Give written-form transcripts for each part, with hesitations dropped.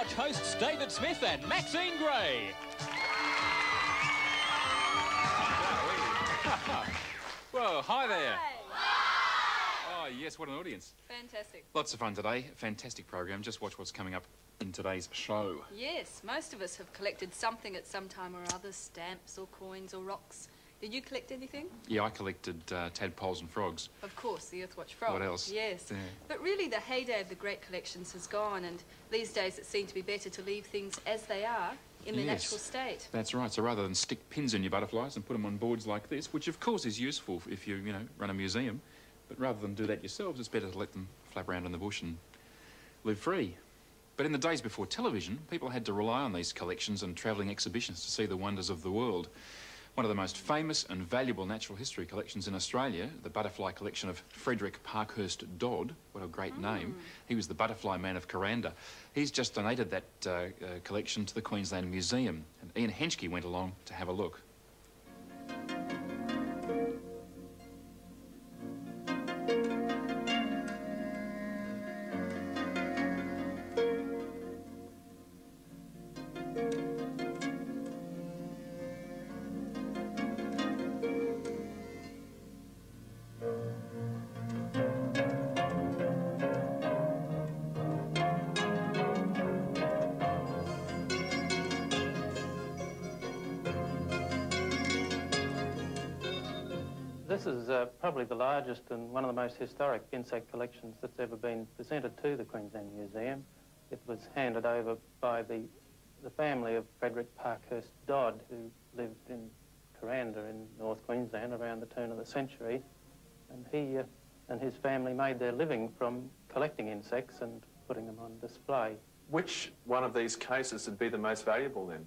Earthwatch hosts David Smith and Maxine Gray. Well, hi there. Hi. Oh, yes, what an audience. Fantastic. Lots of fun today. Fantastic program. Just watch what's coming up in today's show. Yes, most of us have collected something at some time or other, stamps or coins or rocks. Did you collect anything? Yeah, I collected tadpoles and frogs. Of course, the Earthwatch frog. What else? Yes. Yeah. But really the heyday of the great collections has gone, and these days it seems to be better to leave things as they are in their natural state. That's right. So rather than stick pins in your butterflies and put them on boards like this, which of course is useful if you know, run a museum, but rather than do that yourselves, it's better to let them flap around in the bush and live free. But in the days before television, people had to rely on these collections and travelling exhibitions to see the wonders of the world. One of the most famous and valuable natural history collections in Australia, the butterfly collection of Frederick Dodd, what a great name. He was the butterfly man of Kuranda. He's just donated that collection to the Queensland Museum, and Ian Henschke went along to have a look. This is probably the largest and one of the most historic insect collections that's ever been presented to the Queensland Museum. It was handed over by the family of Frederick Dodd, who lived in Kuranda in North Queensland around the turn of the century. And he and his family made their living from collecting insects and putting them on display. Which one of these cases would be the most valuable then?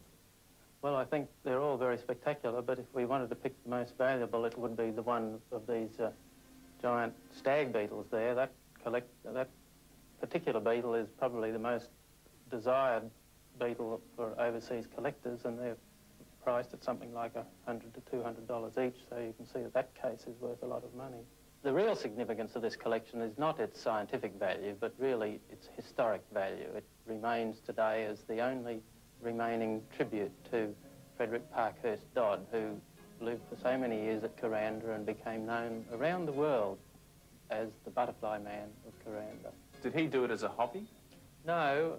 Well, I think they're all very spectacular, but if we wanted to pick the most valuable, it would be the one of these giant stag beetles there. That particular beetle is probably the most desired beetle for overseas collectors, and they're priced at something like $100 to $200 each, so you can see that that case is worth a lot of money. The real significance of this collection is not its scientific value, but really its historic value. It remains today as the only remaining tribute to Frederick Dodd, who lived for so many years at Kuranda and became known around the world as the butterfly man of Kuranda. Did he do it as a hobby? No,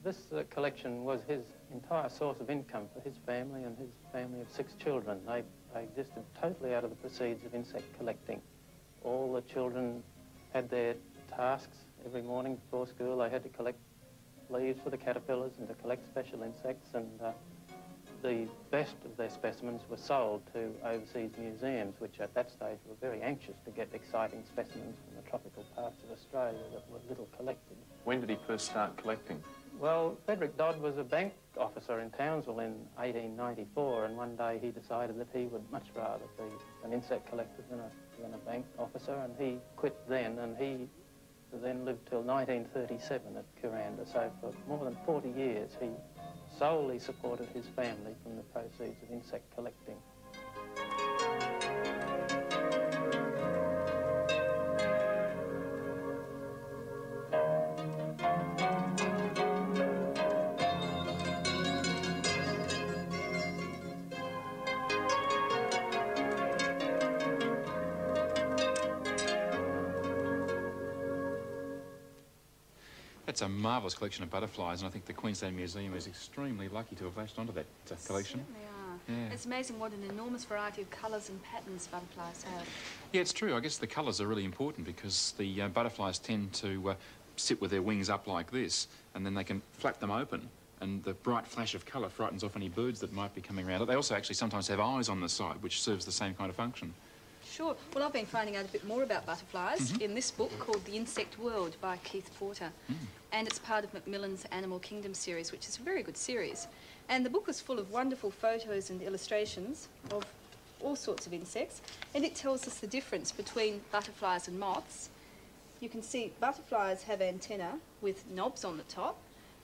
this collection was his entire source of income for his family and his family of 6 children. They existed totally out of the proceeds of insect collecting. All the children had their tasks every morning before school. They had to collect leaves for the caterpillars and to collect special insects, and the best of their specimens were sold to overseas museums, which at that stage were very anxious to get exciting specimens from the tropical parts of Australia that were little collected. When did he first start collecting? Well, Frederick Dodd was a bank officer in Townsville in 1894, and one day he decided that he would much rather be an insect collector than a bank officer, and he quit then, and he then lived till 1937 at Kuranda. So for more than 40 years, he solely supported his family from the proceeds of insect collecting. That's a marvellous collection of butterflies, and I think the Queensland Museum is extremely lucky to have latched onto that collection. They are. Yeah. It's amazing what an enormous variety of colours and patterns butterflies have. Yeah, it's true. I guess the colours are really important because the butterflies tend to sit with their wings up like this, and then they can flap them open, and the bright flash of colour frightens off any birds that might be coming around. They also actually sometimes have eyes on the side, which serves the same kind of function. Sure. Well, I've been finding out a bit more about butterflies in this book called The Insect World by Keith Porter. And it's part of Macmillan's Animal Kingdom series, which is a very good series. And the book was full of wonderful photos and illustrations of all sorts of insects. And it tells us the difference between butterflies and moths. You can see butterflies have antennae with knobs on the top,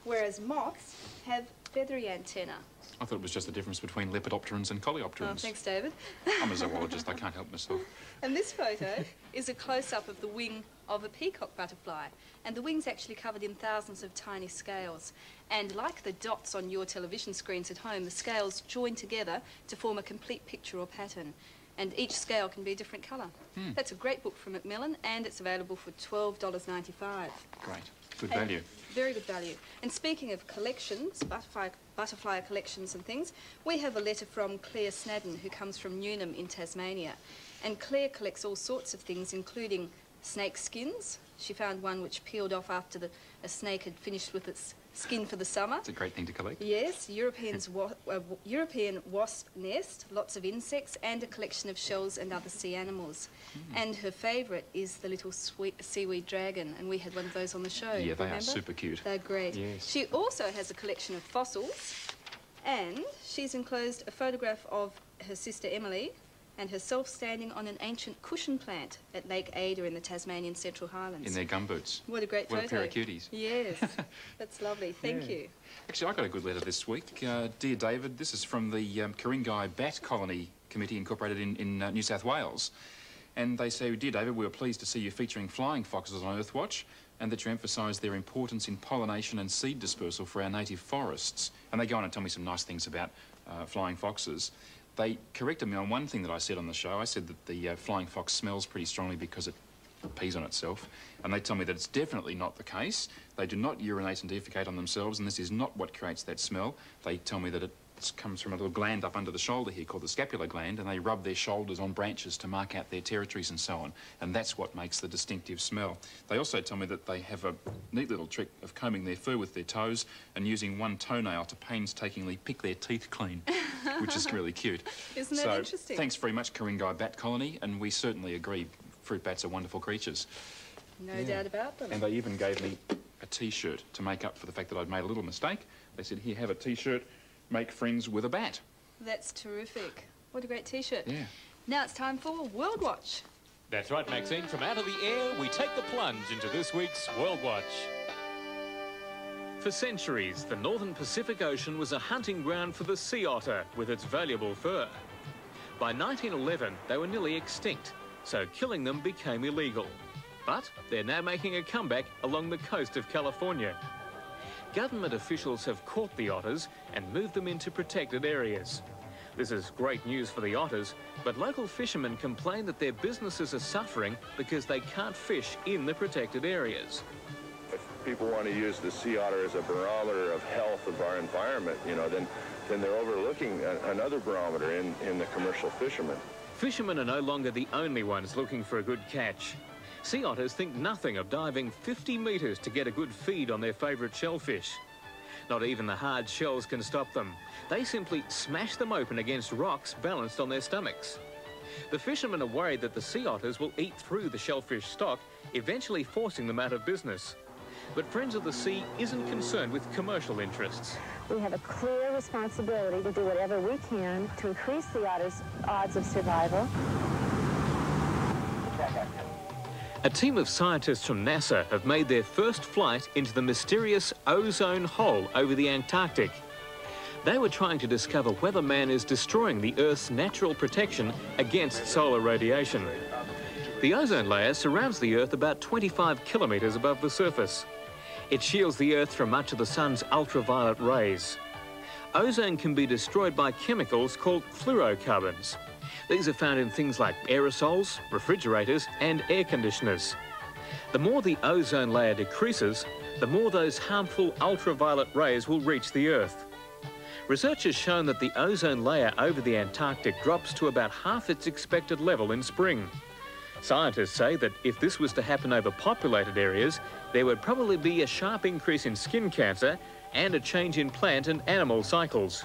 whereas moths have feathery antennae. I thought it was just the difference between lepidopterans and coleopterans. Oh, thanks, David. I'm a zoologist, I can't help myself. And this photo is a close-up of the wing of a peacock butterfly, and the wings actually covered in thousands of tiny scales. And like the dots on your television screens at home, the scales join together to form a complete picture or pattern. And each scale can be a different colour. That's a great book from Macmillan, and it's available for $12.95. Great. Good value. Very good value. And speaking of collections, butterfly collections and things, we have a letter from Claire Snadden, who comes from Newnham in Tasmania. And Claire collects all sorts of things, including snake skins. She found one which peeled off after a snake had finished with its skin for the summer. It's a great thing to collect. Yes, European wasp nest, lots of insects, and a collection of shells and other sea animals. And her favourite is the little seaweed dragon, and we had one of those on the show. Yeah, they remember? are super cute. They're great. Yes. She also has a collection of fossils, and she's enclosed a photograph of her sister Emily and herself standing on an ancient cushion plant at Lake Ada in the Tasmanian Central Highlands. In their gumboots. What a great photo. What a pair of cuties. Yes, that's lovely. Thank you. Actually, I got a good letter this week. Dear David, this is from the Ku-ring-gai Bat Colony Committee incorporated in New South Wales. And they say, Dear David, we were pleased to see you featuring flying foxes on Earthwatch and that you emphasise their importance in pollination and seed dispersal for our native forests. And they go on and tell me some nice things about flying foxes. They corrected me on one thing that I said on the show. I said that the flying fox smells pretty strongly because it pees on itself. And they tell me that it's definitely not the case. They do not urinate and defecate on themselves, and this is not what creates that smell. They tell me that it comes from a little gland up under the shoulder here called the scapular gland, and they rub their shoulders on branches to mark out their territories and so on. And that's what makes the distinctive smell. They also tell me that they have a neat little trick of combing their fur with their toes and using one toenail to painstakingly pick their teeth clean, which is really cute. Isn't that interesting? Thanks very much, Ku-ring-gai Bat Colony, and we certainly agree fruit bats are wonderful creatures. No doubt about them. And they even gave me a T-shirt to make up for the fact that I'd made a little mistake. They said, here, have a T-shirt, make friends with a bat. That's terrific. What a great T-shirt. Yeah. Now it's time for World Watch. That's right, Maxine. From out of the air, we take the plunge into this week's World Watch. For centuries, the northern Pacific Ocean was a hunting ground for the sea otter with its valuable fur. By 1911, they were nearly extinct, so killing them became illegal. But they're now making a comeback along the coast of California. Government officials have caught the otters and moved them into protected areas. This is great news for the otters, but local fishermen complain that their businesses are suffering because they can't fish in the protected areas. If people want to use the sea otter as a barometer of health of our environment, you know, then they're overlooking another barometer in the commercial fishermen. Fishermen are no longer the only ones looking for a good catch. Sea otters think nothing of diving 50 metres to get a good feed on their favourite shellfish. Not even the hard shells can stop them. They simply smash them open against rocks balanced on their stomachs. The fishermen are worried that the sea otters will eat through the shellfish stock, eventually forcing them out of business. But Friends of the Sea isn't concerned with commercial interests. We have a clear responsibility to do whatever we can to increase the otters' odds of survival. A team of scientists from NASA have made their first flight into the mysterious ozone hole over the Antarctic. They were trying to discover whether man is destroying the Earth's natural protection against solar radiation. The ozone layer surrounds the Earth about 25 kilometres above the surface. It shields the Earth from much of the sun's ultraviolet rays. Ozone can be destroyed by chemicals called fluorocarbons. These are found in things like aerosols, refrigerators and air conditioners. The more the ozone layer decreases, the more those harmful ultraviolet rays will reach the Earth. Research has shown that the ozone layer over the Antarctic drops to about half its expected level in spring. Scientists say that if this was to happen over populated areas, there would probably be a sharp increase in skin cancer and a change in plant and animal cycles.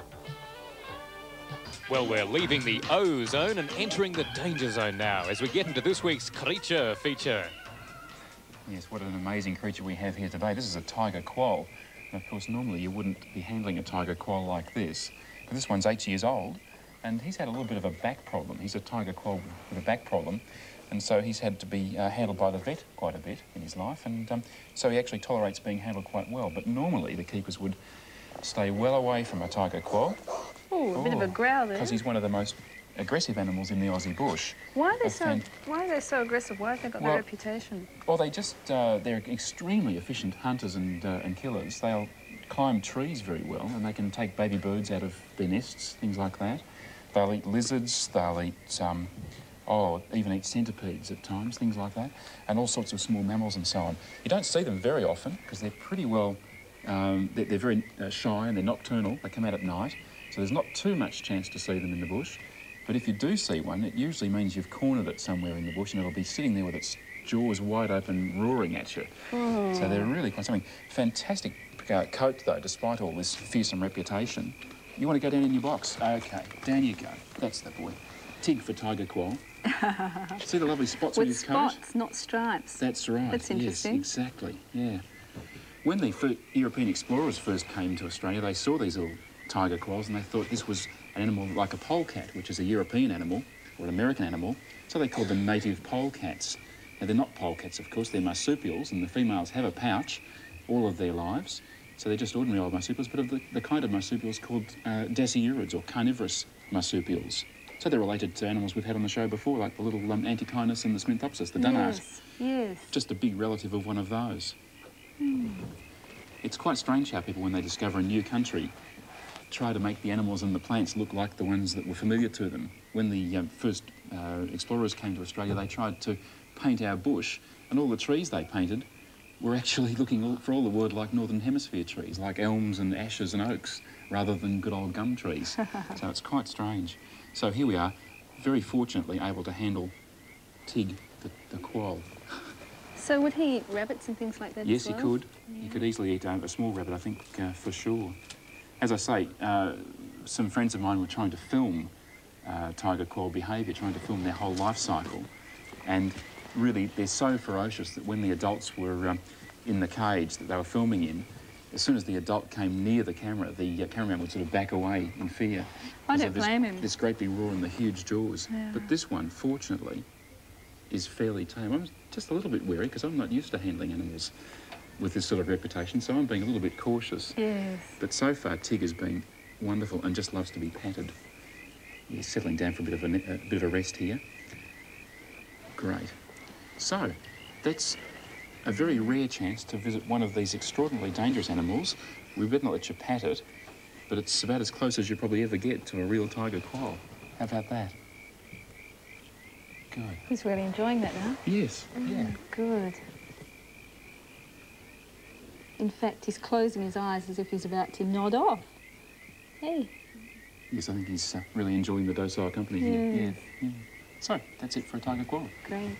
Well, we're leaving the ozone and entering the danger zone now as we get into this week's creature feature. Yes, what an amazing creature we have here today. This is a tiger quoll. And of course, normally you wouldn't be handling a tiger quoll like this. But this one's 8 years old, and he's had a little bit of a back problem. He's a tiger quoll with a back problem, and so he's had to be handled by the vet quite a bit in his life, and so he actually tolerates being handled quite well. But normally the keepers would stay well away from a tiger quoll. Oh, a bit of a growl there. Because he's one of the most aggressive animals in the Aussie bush. Why are they so aggressive? Why have they got that reputation? Well, they just, they're extremely efficient hunters and killers. They'll climb trees very well, and they can take baby birds out of their nests, things like that. They'll eat lizards, they'll eat, even eat centipedes at times, things like that, and all sorts of small mammals and so on. You don't see them very often, because they're pretty well, they're very shy and they're nocturnal. They come out at night, so there's not too much chance to see them in the bush. But if you do see one, it usually means you've cornered it somewhere in the bush, and it'll be sitting there with its jaws wide open, roaring at you. Oh. So they're really quite something. Fantastic coat, though, despite all this fearsome reputation. You want to go down in your box? OK, down you go. That's the boy. Tig for tiger quoll. See the lovely spots on his coat? With spots, not stripes. That's right. That's interesting. Yes, exactly, yeah. When the European explorers first came to Australia, they saw these little tiger quolls and they thought this was an animal like a polecat, which is a European animal, or an American animal, so they called them native polecats. Now, they're not polecats, of course, they're marsupials, and the females have a pouch all of their lives, so they're just ordinary old marsupials, but of the kind of marsupials called dasyurids, or carnivorous marsupials. So they're related to animals we've had on the show before, like the little Antechinus and the Sminthopsis, the dunnart. Yes, yes. Just a big relative of one of those. It's quite strange how people, when they discover a new country, try to make the animals and the plants look like the ones that were familiar to them. When the first explorers came to Australia, they tried to paint our bush, and all the trees they painted were actually looking for all the world like Northern Hemisphere trees, like elms and ashes and oaks, rather than good old gum trees. So it's quite strange. So here we are, very fortunately able to handle Tig, the quoll. So would he eat rabbits and things like that Yes, as well? he could. Yeah. He could easily eat a small rabbit, I think, for sure. As I say, some friends of mine were trying to film tiger quoll behaviour, trying to film their whole life cycle. And really, they're so ferocious that when the adults were in the cage that they were filming in, as soon as the adult came near the cameraman would sort of back away in fear. I don't blame him. This great big roar and the huge jaws. Yeah. But this one, fortunately, is fairly tame. I'm just a little bit wary because I'm not used to handling animals with this sort of reputation, so I'm being a little bit cautious. Yes. But so far, Tig has been wonderful and just loves to be patted. He's settling down for a bit of a rest here. Great. So, that's a very rare chance to visit one of these extraordinarily dangerous animals. We better not let you pat it, but it's about as close as you probably ever get to a real tiger quoll. How about that? Good. He's really enjoying that now. Yes, yeah. Good. In fact, he's closing his eyes as if he's about to nod off. Hey. Yes, I think he's really enjoying the docile company here. Yes. Yeah. So, that's it for a tiger quoll. Great.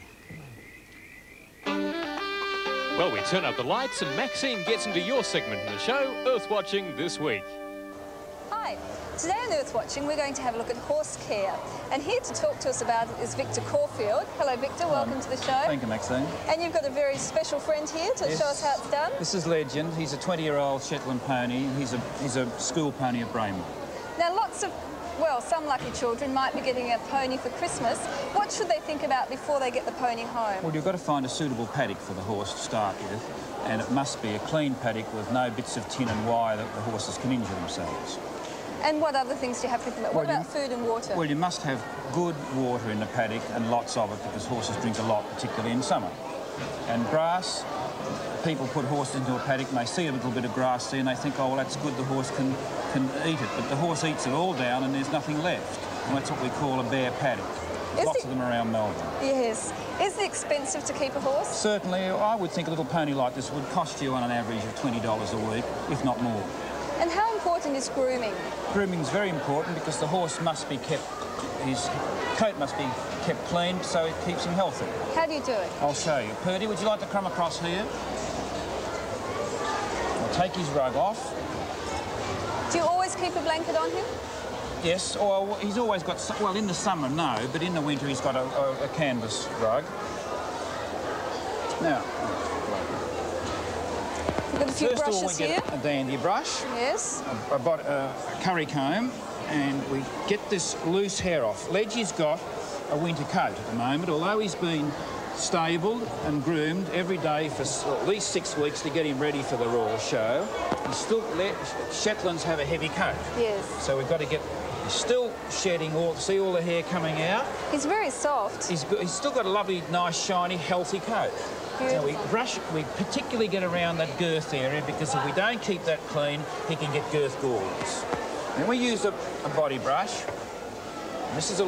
Well, we turn up the lights and Maxine gets into your segment in the show, Earth Watching This Week. Hi. Today on Earth Watching, we're going to have a look at horse care. And here to talk to us about it is Victor Caulfield. Hello, Victor. Welcome to the show. Thank you, Maxine. And you've got a very special friend here to show us how it's done. This is Legend. He's a 20-year-old Shetland pony. He's a school pony of Braemar. Now, lots of, well, some lucky children might be getting a pony for Christmas. What should they think about before they get the pony home? Well, you've got to find a suitable paddock for the horse to start with, and it must be a clean paddock with no bits of tin and wire that the horses can injure themselves. And what other things do you have to think about? What about food and water? Well, you must have good water in the paddock and lots of it because horses drink a lot, particularly in summer. And grass, people put horses into a paddock and they see a little bit of grass there and they think, oh, well, that's good, the horse can eat it. But the horse eats it all down and there's nothing left. And that's what we call a bare paddock. There's lots of them around Melbourne. Yes. Is it expensive to keep a horse? Certainly. I would think a little pony like this would cost you on an average of $20 a week, if not more. And how important is grooming? Grooming is very important because the horse must be kept, his coat must be kept clean so it keeps him healthy. How do you do it? I'll show you. Purdy, would you like to come across here? I'll take his rug off. Do you always keep a blanket on him? Yes, or he's always got, well, in the summer, no, but in the winter he's got a canvas rug. Now, we've got a few first of all, brushes we here. get a dandy brush. Yes. A curry comb, and we get this loose hair off. Ledgy's got a winter coat at the moment, although he's been stabled and groomed every day for at least 6 weeks to get him ready for the Royal Show. He's still Shetlands have a heavy coat. Yes. So we've got to get He's still shedding see all the hair coming out. He's very soft. He's still got a lovely, nice, shiny, healthy coat. Now we particularly get around that girth area, because if we don't keep that clean, he can get girth galls. Then we use a body brush. This is a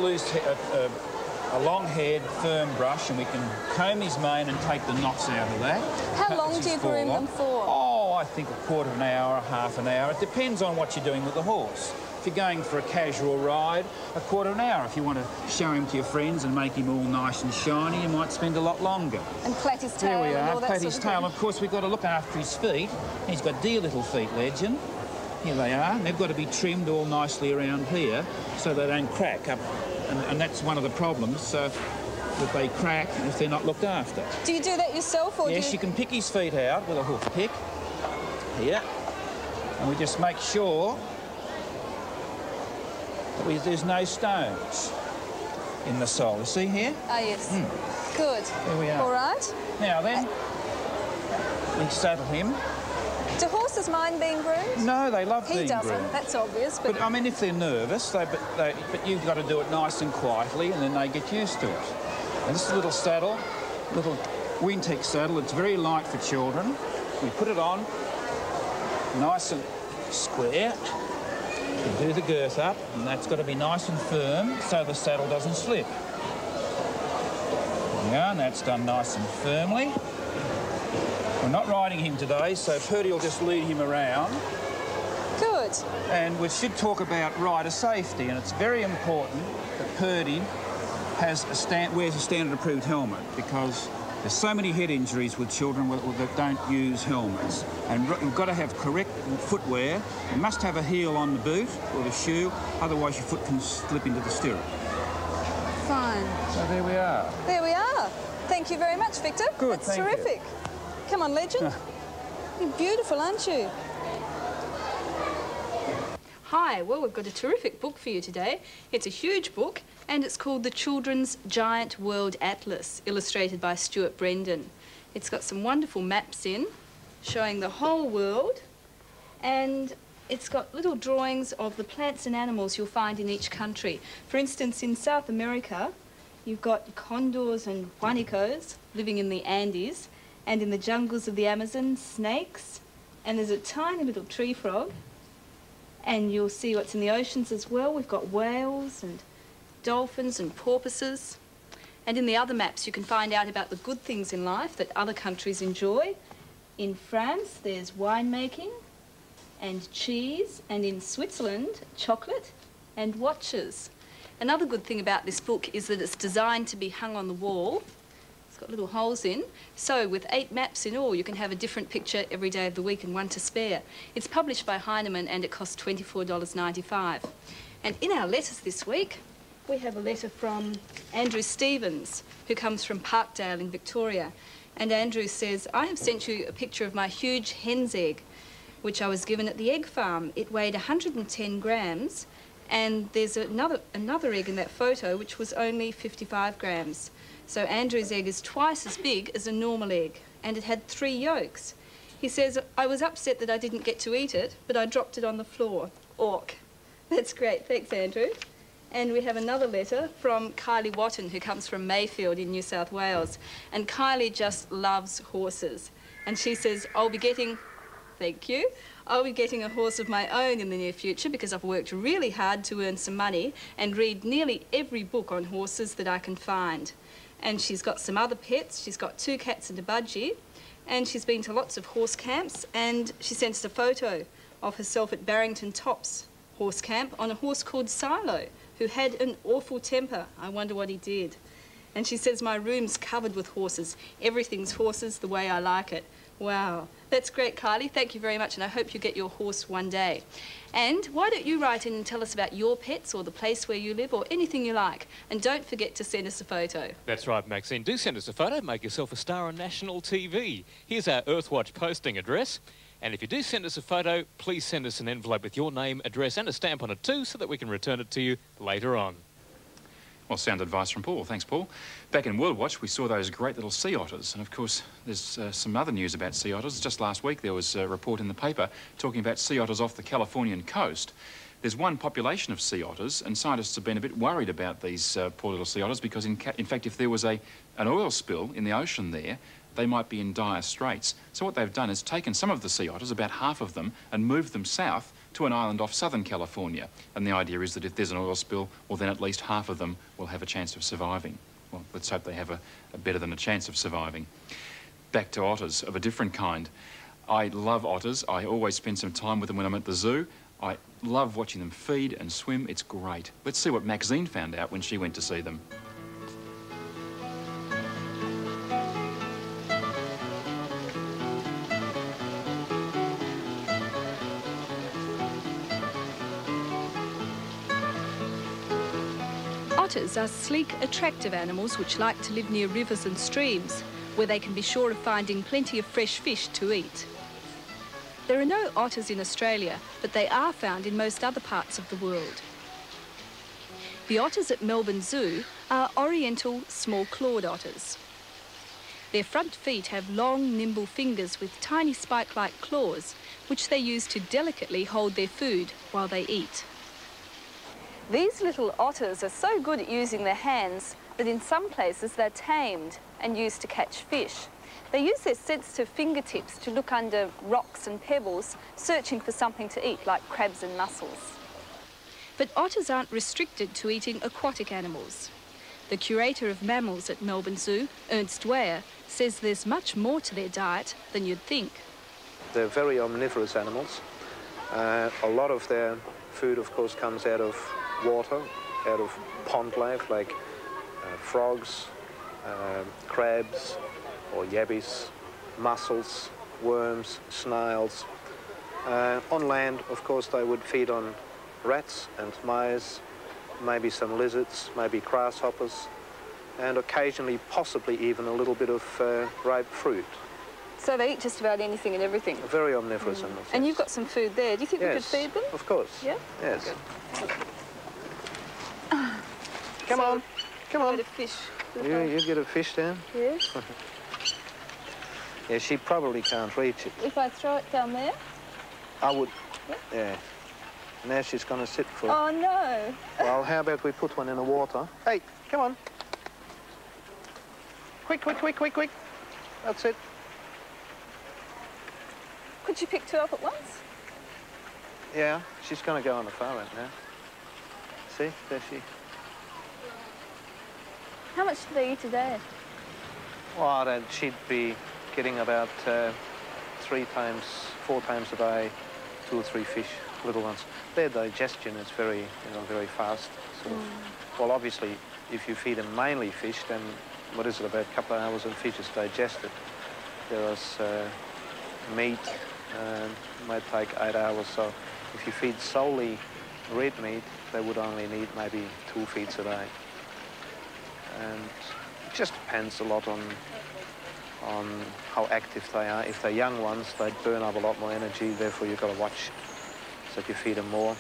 long-haired, firm brush, and we can comb his mane and take the knots out of that. How long do you groom them for? Oh, I think a quarter of an hour, half an hour. It depends on what you're doing with the horse. If you're going for a casual ride, a quarter of an hour. If you want to show him to your friends and make him all nice and shiny, you might spend a lot longer. And plait his tail. There we and are, all that plait sort his of tail. thing. Of course, we've got to look after his feet. He's got dear little feet, Legend. Here they are. And they've got to be trimmed all nicely around here so they don't crack up. And that's one of the problems, that they crack if they're not looked after. Do you do that yourself, or Yes, you can pick his feet out with a hoof pick. Here. And we just make sure that there's no stones in the sole. You see here? Ah, yes. Good. There we are. All right. Now then, we saddle him. Do horses mind being groomed? No, they love being groomed. He doesn't, that's obvious. But I mean, if they're nervous, but you've got to do it nice and quietly, and then they get used to it. And this is a little saddle, little Wintex saddle. It's very light for children. We put it on, nice and square. We do the girth up, and that's got to be nice and firm so the saddle doesn't slip. Yeah, and that's done nice and firmly. We're not riding him today, so Purdy will just lead him around. Good. And we should talk about rider safety, and it's very important that Purdy wears a standard-approved helmet, because there's so many head injuries with children that don't use helmets. And you've got to have correct footwear. You must have a heel on the boot or the shoe, otherwise your foot can slip into the stirrup. Fine. So there we are. There we are. Thank you very much, Victor. Good, That's thank you. terrific. Come on, Legend. You're beautiful, aren't you? Hi, well, we've got a terrific book for you today. It's a huge book, and it's called The Children's Giant World Atlas, illustrated by Stuart Brendan. It's got some wonderful maps in, showing the whole world, and it's got little drawings of the plants and animals you'll find in each country. For instance, in South America, you've got condors and guanicos living in the Andes, and in the jungles of the Amazon, snakes, and there's a tiny little tree frog. And you'll see what's in the oceans as well. We've got whales and dolphins and porpoises. And in the other maps, you can find out about the good things in life that other countries enjoy. In France, there's winemaking and cheese, and in Switzerland, chocolate and watches. Another good thing about this book is that it's designed to be hung on the wall. It's got little holes in. So with 8 maps in all, you can have a different picture every day of the week and one to spare. It's published by Heinemann, and it costs $24.95. And in our letters this week, we have a letter from Andrew Stevens, who comes from Parkdale in Victoria. And Andrew says, I have sent you a picture of my huge hen's egg, which I was given at the egg farm. It weighed 110 grams, and there's another egg in that photo which was only 55 grams. So Andrew's egg is twice as big as a normal egg, and it had 3 yolks. He says, I was upset that I didn't get to eat it, but I dropped it on the floor. Ork. That's great. Thanks, Andrew. And we have another letter from Kylie Watton, who comes from Mayfield in New South Wales. And Kylie just loves horses. And she says, I'll be getting a horse of my own in the near future, because I've worked really hard to earn some money and read nearly every book on horses that I can find. And she's got some other pets. She's got 2 cats and a budgie. And she's been to lots of horse camps. And she sent us a photo of herself at Barrington Tops horse camp on a horse called Silo, who had an awful temper. I wonder what he did. And she says, my room's covered with horses. Everything's horses the way I like it. Wow. That's great, Kylie. Thank you very much, and I hope you get your horse one day. And why don't you write in and tell us about your pets or the place where you live or anything you like. And don't forget to send us a photo. That's right, Maxine. Do send us a photo. Make yourself a star on national TV. Here's our Earthwatch posting address. And if you do send us a photo, please send us an envelope with your name, address and a stamp on it too, so that we can return it to you later on. Well, sound advice from Paul. Thanks, Paul. Back in World Watch, we saw those great little sea otters. And, of course, there's some other news about sea otters. Just last week, there was a report in the paper talking about sea otters off the Californian coast. There's one population of sea otters, and scientists have been a bit worried about these poor little sea otters because, in fact, if there was an oil spill in the ocean there, they might be in dire straits. So what they've done is taken some of the sea otters, about half of them, and moved them south to an island off southern California. And the idea is that if there's an oil spill, well, then at least half of them will have a chance of surviving. Well, let's hope they have a better than a chance of surviving. Back to otters of a different kind. I love otters. I always spend some time with them when I'm at the zoo. I love watching them feed and swim. It's great. Let's see what Maxine found out when she went to see them. Otters are sleek, attractive animals which like to live near rivers and streams, where they can be sure of finding plenty of fresh fish to eat. There are no otters in Australia, but they are found in most other parts of the world. The otters at Melbourne Zoo are oriental small-clawed otters. Their front feet have long, nimble fingers with tiny spike-like claws, which they use to delicately hold their food while they eat. These little otters are so good at using their hands that in some places they're tamed and used to catch fish. They use their sensitive fingertips to look under rocks and pebbles, searching for something to eat, like crabs and mussels. But otters aren't restricted to eating aquatic animals. The curator of mammals at Melbourne Zoo, Ernst Weyer, says there's much more to their diet than you'd think. They're very omnivorous animals. A lot of their food, of course, comes out of water, out of pond life, like frogs, crabs, or yabbies, mussels, worms, snails. On land, of course, they would feed on rats and mice, maybe some lizards, maybe grasshoppers, and occasionally, possibly even a little bit of ripe fruit. So they eat just about anything and everything? Very omnivorous animals. And yes. you've got some food there. Do you think we could feed them? Of course. Yeah? Yes. Come on. Come on. Get a fish. You get a fish down? Yes. Yeah, she probably can't reach it. If I throw it down there? I would. Yeah. Now she's going to sit for... Oh, no. Well, how about we put one in the water? Hey, come on. Quick, quick, quick, quick, quick. That's it. Could you pick two up at once? Yeah, she's going to go on the far end now. See, there she... How much do they eat a day? Well, she'd be getting about 3 times, 4 times a day, 2 or 3 fish, little ones. Their digestion is very, very fast. Sort of. Well, obviously, if you feed them mainly fish, then what is it, about a couple of hours and fish is digested. Whereas meat might take 8 hours. So if you feed solely red meat, they would only need maybe 2 feeds a day. And it just depends a lot on how active they are. If they're young ones, they burn up a lot more energy, therefore you've got to watch. So if you feed them more,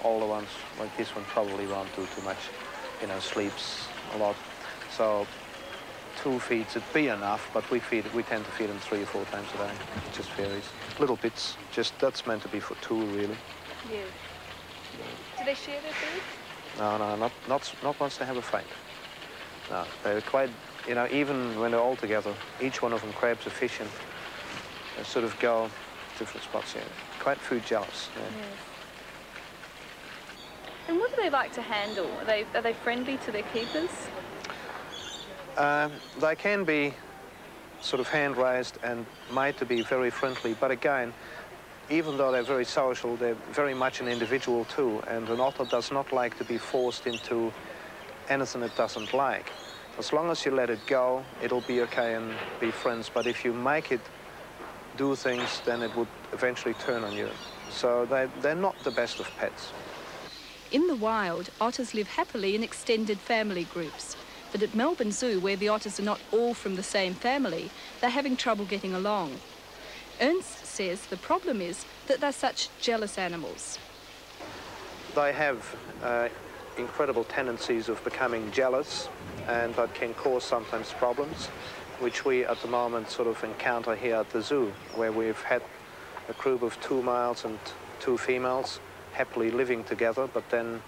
older ones, like this one, probably won't do too much, sleeps a lot. So 2 feeds would be enough, but we tend to feed them 3 or 4 times a day. It just varies. Little bits, that's meant to be for 2, really. Yeah. Do they share their food? No, not once they have a fight. No, they're quite, even when they're all together, each one of them grabs a fish and they sort of go different spots, yeah. Quite food jealous, yeah. Yes. And what do they like to handle? Are they friendly to their keepers? They can be sort of hand-raised and made to be very friendly, but again, even though they're very social, they're very much an individual too, and an otter does not like to be forced into anything it doesn't like. As long as you let it go, it'll be okay and be friends, but if you make it do things, then it would eventually turn on you. So they're not the best of pets. In the wild, otters live happily in extended family groups. But at Melbourne Zoo, where the otters are not all from the same family, they're having trouble getting along. Ernst says the problem is that they're such jealous animals. They have incredible tendencies of becoming jealous, and that can cause sometimes problems, which we at the moment sort of encounter here at the zoo, where we've had a group of 2 males and 2 females, happily living together, but then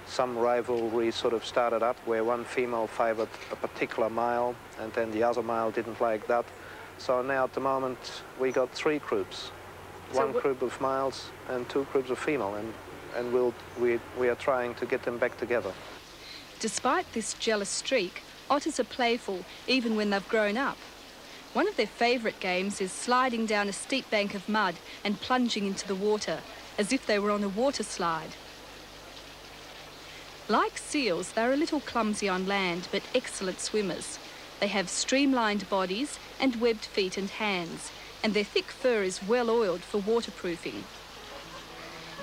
some rivalry sort of started up where one female favoured a particular male and then the other male didn't like that. So now at the moment we got 3 groups. So one group of males and 2 groups of female, and we are trying to get them back together. Despite this jealous streak, otters are playful even when they've grown up. One of their favourite games is sliding down a steep bank of mud and plunging into the water, as if they were on a water slide. Like seals, they're a little clumsy on land, but excellent swimmers. They have streamlined bodies and webbed feet and hands, and their thick fur is well oiled for waterproofing.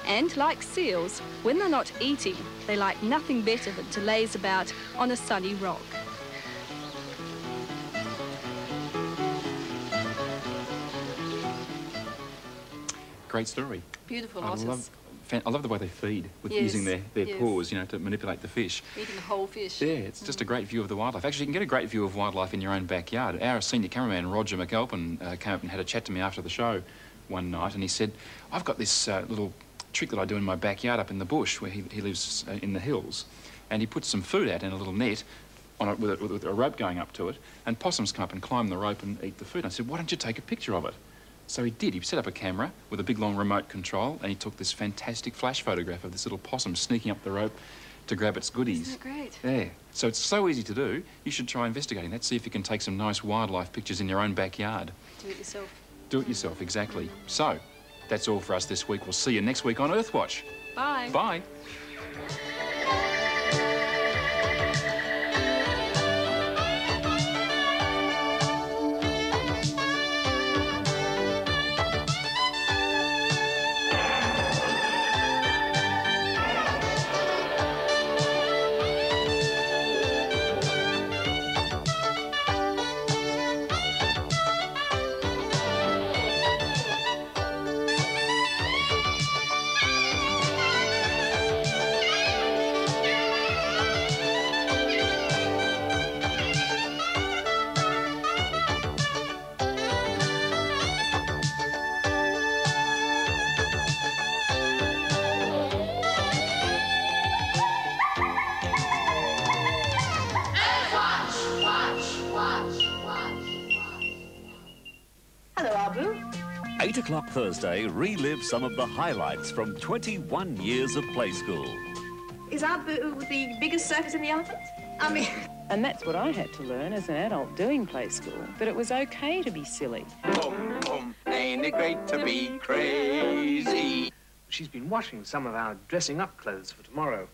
And like seals, when they're not eating, they like nothing better than to laze about on a sunny rock. Great story. Beautiful otters. I love the way they feed with using their paws, you know, to manipulate the fish. Eating a whole fish. Yeah, it's just a great view of the wildlife. Actually, you can get a great view of wildlife in your own backyard. Our senior cameraman, Roger McAlpin, came up and had a chat to me after the show one night, and he said, I've got this little trick that I do in my backyard up in the bush where he lives in the hills, and he puts some food out in a little net on it with a rope going up to it, and possums come up and climb the rope and eat the food. And I said, why don't you take a picture of it? So he did. He set up a camera with a big long remote control and he took this fantastic flash photograph of this little possum sneaking up the rope to grab its goodies. Isn't that great? Yeah. So it's so easy to do. You should try investigating that. See if you can take some nice wildlife pictures in your own backyard. Do it yourself. Do it yourself, exactly. So that's all for us this week. We'll see you next week on Earthwatch. Bye. Bye. Hello, Abu. 8 o'clock Thursday, relive some of the highlights from 21 years of play school. Is Abu the biggest circus in the elephant? I mean... And that's what I had to learn as an adult doing play school, that it was okay to be silly. Boom, boom, ain't it great to be crazy? She's been washing some of our dressing-up clothes for tomorrow.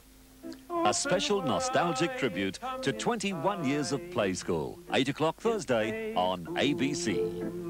A special nostalgic tribute to 21 years of play school. 8 o'clock Thursday on ABC.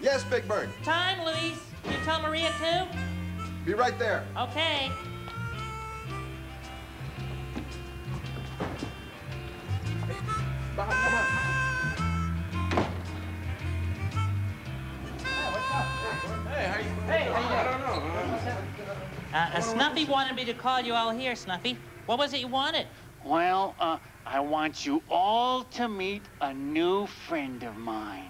Yes, Big Bird. Time, Luis. Can you tell Maria too? Be right there. Okay. Come on. Hey, how you doing? I don't know. Snuffy wanted me to call you all here, Snuffy. What was it you wanted? Well, I want you all to meet a new friend of mine.